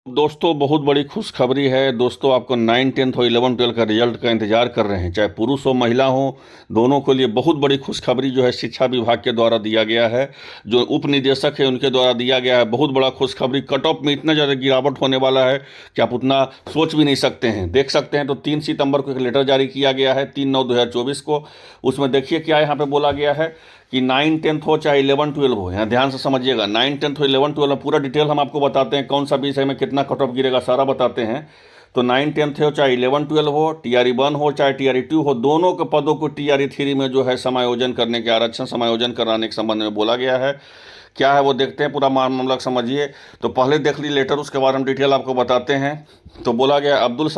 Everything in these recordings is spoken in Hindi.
दोस्तों बहुत बड़ी खुशखबरी है। दोस्तों आपको 9, 10 और 11, 12 का रिजल्ट का इंतजार कर रहे हैं, चाहे पुरुष हो महिला हो, दोनों के लिए बहुत बड़ी खुशखबरी जो है शिक्षा विभाग के द्वारा दिया गया है। जो उप निदेशक है उनके द्वारा दिया गया है। बहुत बड़ा खुशखबरी। कट ऑफ में इतना ज़्यादा गिरावट होने वाला है कि आप उतना सोच भी नहीं सकते हैं। देख सकते हैं तो 3 सितंबर को एक लेटर जारी किया गया है, 3/9/2024 को। उसमें देखिए क्या यहाँ पे बोला गया है कि 9, 10 हो चाहे 11, 12 हो। यहाँ ध्यान से समझिएगा, 9, 10 हो 11, 12 पूरा डिटेल हम आपको बताते हैं, कौन सा विषय में कितना कट ऑफ गिरेगा सारा बताते हैं। तो 9, 10 हो चाहे 11, 12 हो, TRE 1 हो चाहे TRE 2 हो, दोनों के पदों को TRE 3 में जो है समायोजन करने के, आरक्षण समायोजन कराने के संबंध में बोला गया है। क्या है वो देखते हैं, पूरा मामला समझिए। तो पहले देख ली लेटर, उसके बारे में डिटेल आपको बताते हैं। तो बोला गया अब्दुल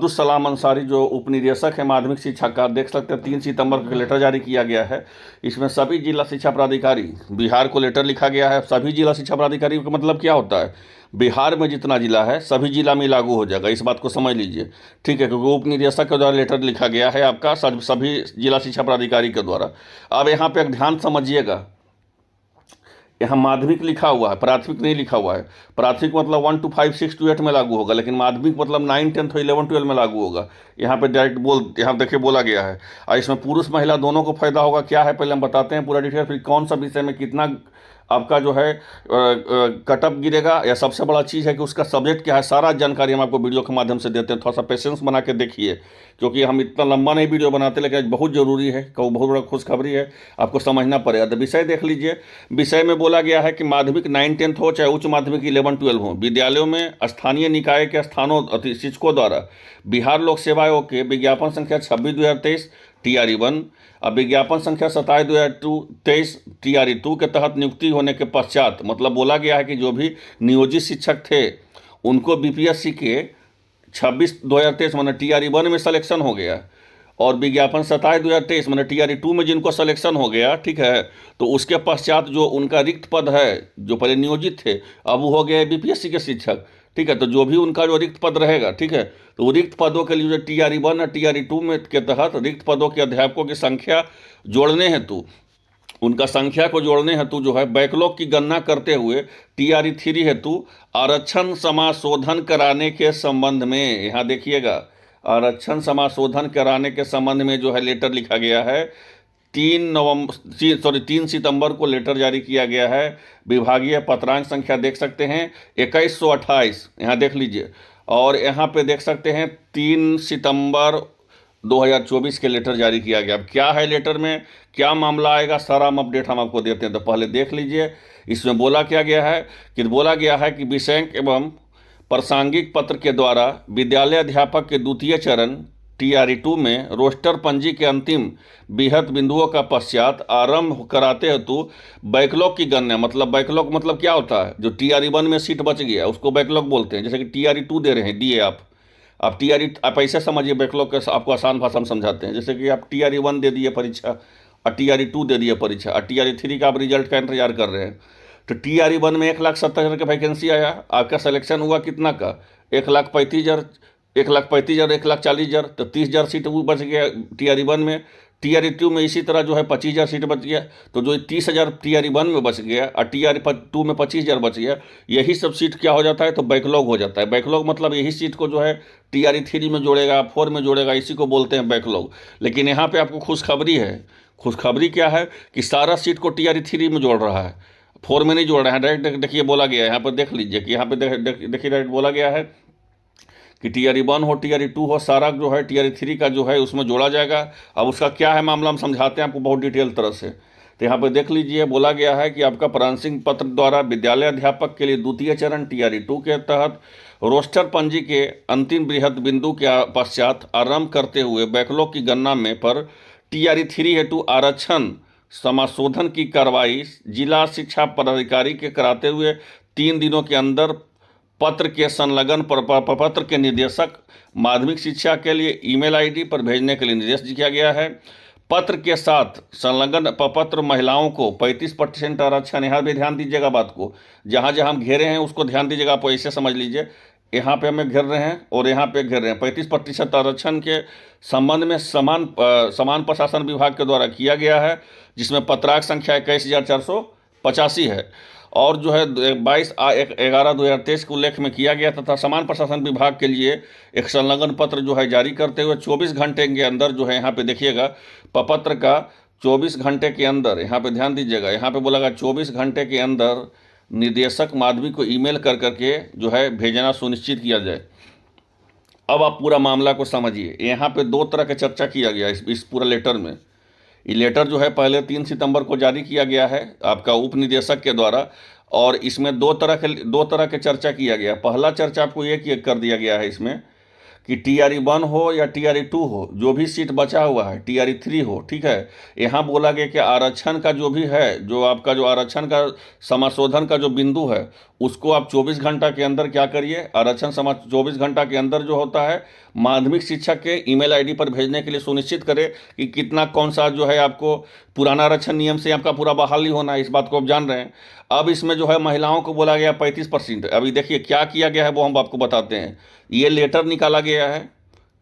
सलाम अंसारी जो उप निदेशक है माध्यमिक शिक्षा का, देख सकते हैं 3 सितंबर को लेटर जारी किया गया है। इसमें सभी जिला शिक्षा प्राधिकारी बिहार को लेटर लिखा गया है। सभी जिला शिक्षा प्राधिकारी का मतलब क्या होता है, बिहार में जितना जिला है सभी जिला में लागू हो जाएगा, इस बात को समझ लीजिए। ठीक है, क्योंकि उप निदेशक के द्वारा लेटर लिखा गया है आपका सभी जिला शिक्षा प्राधिकारी के द्वारा। अब यहाँ पे एक ध्यान समझिएगा, यहाँ माध्यमिक लिखा हुआ है, प्राथमिक नहीं लिखा हुआ है। प्राथमिक मतलब 1 to 5, 6 to 8 में लागू होगा, लेकिन माध्यमिक मतलब 9, 10 और 11, 12 में लागू होगा। यहाँ पे डायरेक्ट यहाँ देखिए बोला गया है। और इसमें पुरुष महिला दोनों को फायदा होगा। क्या है पहले हम बताते हैं पूरा डिटेल, फिर कौन सा विषय में कितना आपका जो है कटअप गिरेगा, या सबसे बड़ा चीज़ है कि उसका सब्जेक्ट क्या है, सारा जानकारी हम आपको वीडियो के माध्यम से देते हैं। थोड़ा सा पेशेंस बना के देखिए, क्योंकि हम इतना लंबा नहीं वीडियो बनाते, लेकिन आज बहुत ज़रूरी है, बहुत बड़ा खुशखबरी है, आपको समझना पड़ेगा। तो विषय देख लीजिए। विषय में बोला गया है कि माध्यमिक 9, 10 हो चाहे उच्च माध्यमिक 11, 12 हो, विद्यालयों में स्थानीय निकाय के शिक्षकों द्वारा बिहार लोक सेवा आयोग के विज्ञापन संख्या 26/2023 TRE 1 अब विज्ञापन संख्या 27/2023 TRE 2 के तहत नियुक्ति होने के पश्चात, मतलब बोला गया है कि जो भी नियोजित शिक्षक थे उनको BPSC के 26/2023 मैंने TRE 1 में सिलेक्शन हो गया, और विज्ञापन 27/2023 मैंने TRE 2 में जिनको सिलेक्शन हो गया, ठीक है, तो उसके पश्चात जो उनका रिक्त पद है, जो पहले नियोजित थे अब वो हो गए BPSC के शिक्षक। ठीक है, तो जो भी उनका जो रिक्त पद रहेगा, ठीक है, तो वो रिक्त पदों के लिए जो TRE 1 और TRE 2 में के तहत रिक्त पदों के अध्यापकों की संख्या जोड़ने हेतु, उनका संख्या को जोड़ने हेतु जो है बैकलॉग की गणना करते हुए TRE 3 हेतु आरक्षण समाशोधन कराने के संबंध में, यहाँ देखिएगा, आरक्षण समाशोधन कराने के संबंध में जो है लेटर लिखा गया है। 3 सितंबर को लेटर जारी किया गया है। विभागीय पत्रांक संख्या देख सकते हैं 2128, यहाँ देख लीजिए। और यहाँ पे देख सकते हैं 3 सितंबर 2024 के लेटर जारी किया गया। अब क्या है लेटर में, क्या मामला आएगा, सारा हम अपडेट हम आपको देते हैं। तो पहले देख लीजिए इसमें बोला क्या गया है कि विषयांक एवं प्रासंगिक पत्र के द्वारा विद्यालय अध्यापक के द्वितीय चरण TRE 2 में रोस्टर पंजी के अंतिम बृहत बिंदुओं का पश्चात आरंभ कराते हेतु बैकलॉग की गणना, मतलब बैकलॉग मतलब क्या होता है, जो TRE 1 में सीट बच गया उसको बैकलॉग बोलते हैं। जैसे कि TRE 2 दे रहे हैं, दिए आप आप ऐसे समझिए, बैकलॉग के आपको आसान भाषा में समझाते हैं। जैसे कि आप TRE 1 दे दिए परीक्षा, और TRE 2 दे दिए परीक्षा, और TRE 3 का आप रिजल्ट का इंतजार कर रहे हैं। तो TRE 1 में 1,70,000 का वैकेंसी आया, आपका सिलेक्शन हुआ कितना का, 1,35,000, 1,35,000, 1,40,000, तो 30,000 सीट वो बच गया TRE 1 में। TRE 2 में इसी तरह जो है 25,000 सीट बच गया। तो जो 30,000 TRE 1 में बच गया और TRE 2 में 25,000 बच गया, यही सब सीट क्या हो जाता है, तो बैकलॉग हो जाता है। बैकलॉग मतलब यही सीट को जो है TRE 3 में जोड़ेगा, 4 में जोड़ेगा, इसी को बोलते हैं बैकलॉग। लेकिन यहाँ पर आपको खुशखबरी है। खुशखबरी क्या है कि सारा सीट को TRE 3 में जोड़ रहा है, 4 में नहीं जोड़ रहे हैं। डायरेक्ट देखिए बोला गया है, यहाँ पर देख लीजिए कि यहाँ पे देखिए डायरेक्ट बोला गया है कि TRE 1 हो TRE 2 हो, सारा जो है TRE 3 का जो है उसमें जोड़ा जाएगा। अब उसका क्या है मामला हम समझाते हैं आपको बहुत डिटेल तरह से। तो यहाँ पे देख लीजिए, बोला गया है कि आपका प्रासंगिक पत्र द्वारा विद्यालय अध्यापक के लिए द्वितीय चरण TRE 2 के तहत रोस्टर पंजी के अंतिम बृहद बिंदु के पश्चात आरंभ करते हुए बैकलॉग की गणना में पर TRE 3 हेतु आरक्षण समाशोधन की कार्रवाई जिला शिक्षा पदाधिकारी के कराते हुए 3 दिनों के अंदर पत्र के संलग्न पत्र के निर्देशक माध्यमिक शिक्षा के लिए ईमेल आईडी पर भेजने के लिए निर्देश किया गया है। पत्र के साथ संलग्न पत्र महिलाओं को 35% आरक्षण, यहाँ भी ध्यान दीजिएगा बात को, जहाँ जहाँ हम घेरे हैं उसको ध्यान दीजिएगा, आप ऐसे समझ लीजिए, यहाँ पे हमें घेर रहे हैं और यहाँ पे घेर रहे हैं। 35% आरक्षण के संबंध में समान प्रशासन विभाग के द्वारा किया गया है, जिसमें पत्रांक संख्या 21,485 है। और जो है 22/11/2023 को उल्लेख में किया गया तथा समान प्रशासन विभाग के लिए एक संलग्न पत्र जो है जारी करते हुए 24 घंटे के अंदर जो है, यहाँ पे देखिएगा प्रपत्र का 24 घंटे के अंदर, यहाँ पे ध्यान दीजिएगा, यहाँ पे बोला गया 24 घंटे के अंदर निदेशक माध्यमिक को ईमेल कर करके जो है भेजना सुनिश्चित किया जाए। अब आप पूरा मामला को समझिए। यहाँ पे दो तरह का चर्चा किया गया इस पूरा लेटर में। ये लेटर जो है पहले 3 सितंबर को जारी किया गया है आपका उप निदेशक के द्वारा, और इसमें दो तरह के चर्चा किया गया। पहला चर्चा आपको ये कर दिया गया है इसमें कि TRE-1 हो या TRE-2 हो, जो भी सीट बचा हुआ है, TRE-3 हो, ठीक है। यहाँ बोला गया कि आरक्षण का जो भी है, जो आपका जो आरक्षण का समाशोधन का जो बिंदु है, उसको आप 24 घंटा के अंदर क्या करिए, आरक्षण 24 घंटा के अंदर जो होता है माध्यमिक शिक्षक के ईमेल आईडी पर भेजने के लिए सुनिश्चित करें कि कितना कौन सा जो है आपको पुराना आरक्षण नियम से आपका पूरा बहाली होना है, इस बात को आप जान रहे हैं। अब इसमें जो है महिलाओं को बोला गया 35%। अभी देखिए क्या किया गया है वो हम आपको बताते हैं। ये लेटर निकाला गया है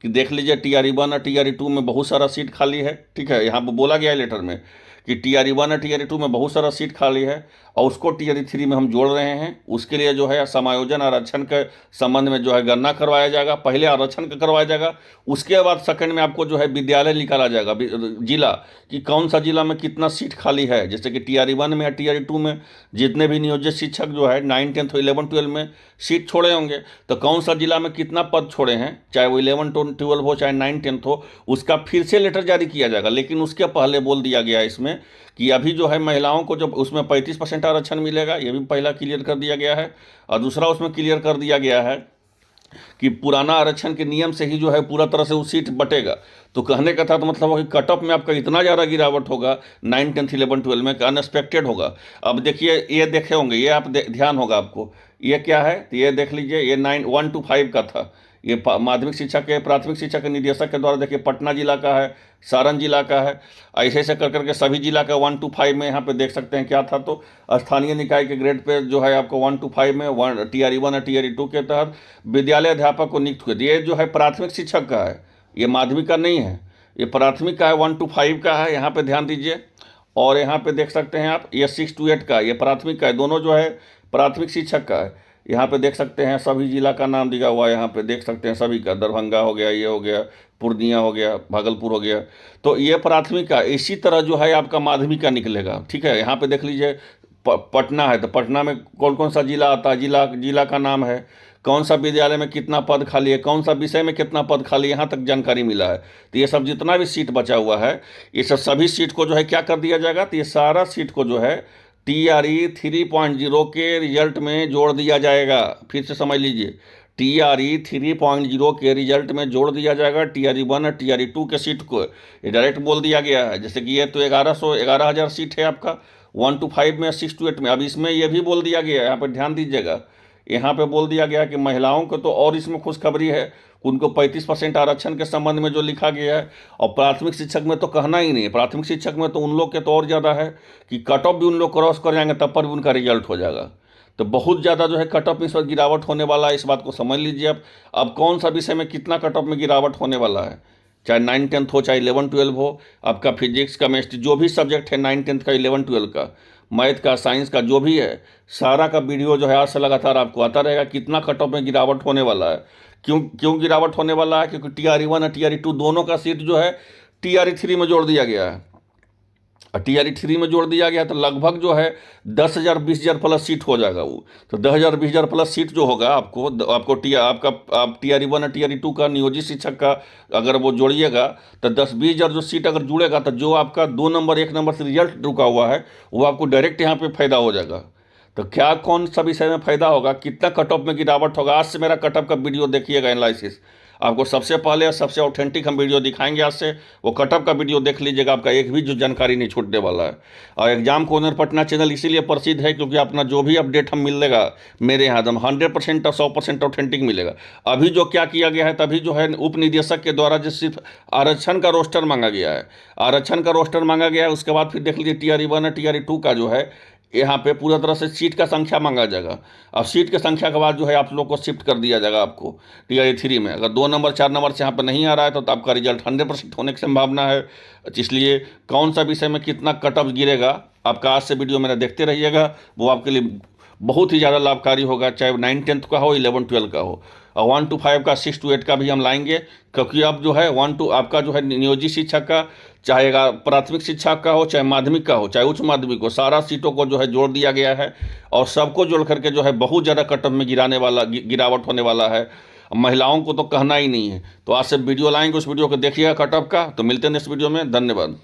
कि देख लीजिए TRE-1 और TRE-2 में बहुत सारा सीट खाली है, ठीक है। यहाँ पर बोला गया है लेटर में कि TRE-1 और TRE-2 में बहुत सारा सीट खाली है और उसको TRE-3 में हम जोड़ रहे हैं। उसके लिए जो है समायोजन आरक्षण के संबंध में जो है गणना करवाया जाएगा। पहले आरक्षण का करवाया जाएगा, उसके बाद सेकंड में आपको जो है विद्यालय निकाला जाएगा, जिला, कि कौन सा जिला में कितना सीट खाली है। जैसे कि TRE-1 में या TRE-2 में जितने भी नियोजित शिक्षक जो है 9, 10 और 11, 12 में सीट छोड़े होंगे, तो कौन सा जिला में कितना पद छोड़े हैं, चाहे वो 11, 12 हो, चाहे 9, 10 हो, उसका फिर से लेटर जारी किया जाएगा। लेकिन उसके पहले बोल दिया गया है इसमें कि अभी जो है महिलाओं को जब उसमें 35% आरक्षण मिलेगा, ये भी पहला क्लियर कर दिया गया है। और दूसरा उसमें क्लियर कर दिया गया है कि पुराना आरक्षण के नियम से ही जो है पूरा तरह से वो सीट बटेगा। तो कहने का था तो मतलब हो कि कट ऑफ में आपका इतना ज़्यादा गिरावट होगा 9, 10, 11, 12 में, अनएक्सपेक्टेड होगा। अब देखिए ये देखे होंगे, ये आप ध्यान होगा आपको, ये क्या है, तो ये देख लीजिए, ये 1 to 5 का था। ये माध्यमिक शिक्षा के प्राथमिक शिक्षा के निदेशक के द्वारा देखिए पटना जिला का है, सारण जिला का है, ऐसे ऐसे कर करके सभी जिला का 1 to 5 में यहाँ पे देख सकते हैं क्या था। तो स्थानीय निकाय के ग्रेड पे जो है आपको 1 to 5 में TRE-1 और TRE-2 के तहत विद्यालय अध्यापक को नियुक्त किया। ये जो है प्राथमिक शिक्षक का है, ये माध्यमिक का नहीं है, ये प्राथमिक का है, 1 to 5 का है, यहाँ पे ध्यान दीजिए। और यहाँ पे देख सकते हैं आप, ये 6 to 8 का, ये प्राथमिक का है, दोनों जो है प्राथमिक शिक्षक का है। यहाँ पे देख सकते हैं सभी जिला का नाम दिया हुआ है, यहाँ पे देख सकते हैं सभी का, दरभंगा हो गया, ये हो गया, पूर्णिया हो गया, भागलपुर हो गया। तो ये प्राथमिक का, इसी तरह जो है आपका माध्यमिक का निकलेगा, ठीक है। यहाँ पे देख लीजिए पटना है, तो पटना में कौन कौन सा जिला आता है, जिला का नाम है, कौन सा विद्यालय में कितना पद खाली है, कौन सा विषय में कितना पद खाली है, यहाँ तक जानकारी मिला है। तो ये सब जितना भी सीट बचा हुआ है, ये सभी सीट को जो है क्या कर दिया जाएगा, तो ये सारा सीट को जो है TRE 3.0 के रिजल्ट में जोड़ दिया जाएगा। फिर से समझ लीजिए, TRE 3.0 के रिजल्ट में जोड़ दिया जाएगा TRE-1 और TRE-2 के सीट को। ये डायरेक्ट बोल दिया गया है। जैसे कि ये तो 11,000 सीट है आपका 1 to 5 में, 6 to 8 में। अब इसमें ये भी बोल दिया गया है, यहाँ पर ध्यान दीजिएगा, यहाँ पे बोल दिया गया कि महिलाओं को तो और इसमें खुशखबरी है, उनको 35% आरक्षण के संबंध में जो लिखा गया है। और प्राथमिक शिक्षक में तो कहना ही नहीं है, प्राथमिक शिक्षक में तो उन लोग के तो और ज़्यादा है कि कट ऑफ भी उन लोग क्रॉस कर जाएंगे तब पर भी उनका रिजल्ट हो जाएगा। तो बहुत ज़्यादा जो है कट ऑफ में इस वक्त गिरावट होने वाला है, इस बात को समझ लीजिए आप। अब कौन सा विषय में कितना कट ऑफ में गिरावट होने वाला है, चाहे 9, 10 हो, चाहे 11, 12 हो, आपका फिजिक्स केमिस्ट्री जो भी सब्जेक्ट है 9, 10 का, 11, 12 का, मैथ का, साइंस का, जो भी है, सारा का वीडियो जो है आज से लगातार आपको आता रहेगा कितना कट ऑफ में गिरावट होने वाला है। क्यों गिरावट होने वाला है, क्योंकि TRE-1 और TRE-2 दोनों का सीट जो है TRE-3 में जोड़ दिया गया है। TRE-3 में जोड़ दिया गया तो लगभग जो है 10,000 20,000 प्लस सीट हो जाएगा वो। तो 10,000 20,000 प्लस सीट जो होगा आपको आप TRE-1 और TRE-2 का नियोजित शिक्षक का अगर वो जोड़िएगा तो 10-20,000 जो सीट अगर जुड़ेगा तो जो आपका 2 नंबर 1 नंबर से रिजल्ट रुका हुआ है वो आपको डायरेक्ट यहाँ पे फायदा हो जाएगा। तो क्या कौन सा विषय में फायदा होगा, कितना कट ऑफ में गिरावट होगा, आज से मेरा कट ऑफ का वीडियो देखिएगा, एनालिसिस आपको सबसे पहले सबसे ऑथेंटिक हम वीडियो दिखाएंगे आज से। वो कटअप का वीडियो देख लीजिएगा, आपका एक भी जो जानकारी नहीं छूटने वाला है। और एग्जाम कॉर्नर पटना चैनल इसीलिए प्रसिद्ध है क्योंकि अपना जो भी अपडेट हम मिलेगा मेरे यहाँ एकदम 100% और 100% ऑथेंटिक मिलेगा। अभी जो क्या किया गया है, तभी जो है उप निदेशक के द्वारा जो सिर्फ आरक्षण का रोस्टर मांगा गया है, आरक्षण का रोस्टर मांगा गया है। उसके बाद फिर देख लीजिए TRE-1 और TRE-2 का जो है यहाँ पे पूरा तरह से सीट का संख्या मांगा जाएगा। और सीट की संख्या के बाद जो है आप लोग को शिफ्ट कर दिया जाएगा आपको टीआरई 3 में। अगर 2 नंबर 4 नंबर से यहाँ पर नहीं आ रहा है तो आपका रिजल्ट 100% होने की संभावना है। इसलिए कौन सा विषय में कितना कट ऑफ गिरेगा, आपका आज से वीडियो मेरा देखते रहिएगा, वो आपके लिए बहुत ही ज़्यादा लाभकारी होगा, चाहे 9th-10th का हो, 11th-12th का हो। और 1 to 5 का, 6 to 8 का भी हम लाएंगे, क्योंकि अब जो है 1 to आपका जो है नियोजित शिक्षक का, चाहे प्राथमिक शिक्षक का हो, चाहे माध्यमिक का हो, चाहे उच्च माध्यमिक हो, सारा सीटों को जो है जोड़ दिया गया है और सबको जोड़ करके जो है बहुत ज़्यादा कट ऑफ में गिरावट होने वाला है। महिलाओं को तो कहना ही नहीं है। तो आज से वीडियो लाएंगे, उस वीडियो को देखिएगा कट ऑफ का। तो मिलते हैं नेक्स्ट वीडियो में, धन्यवाद।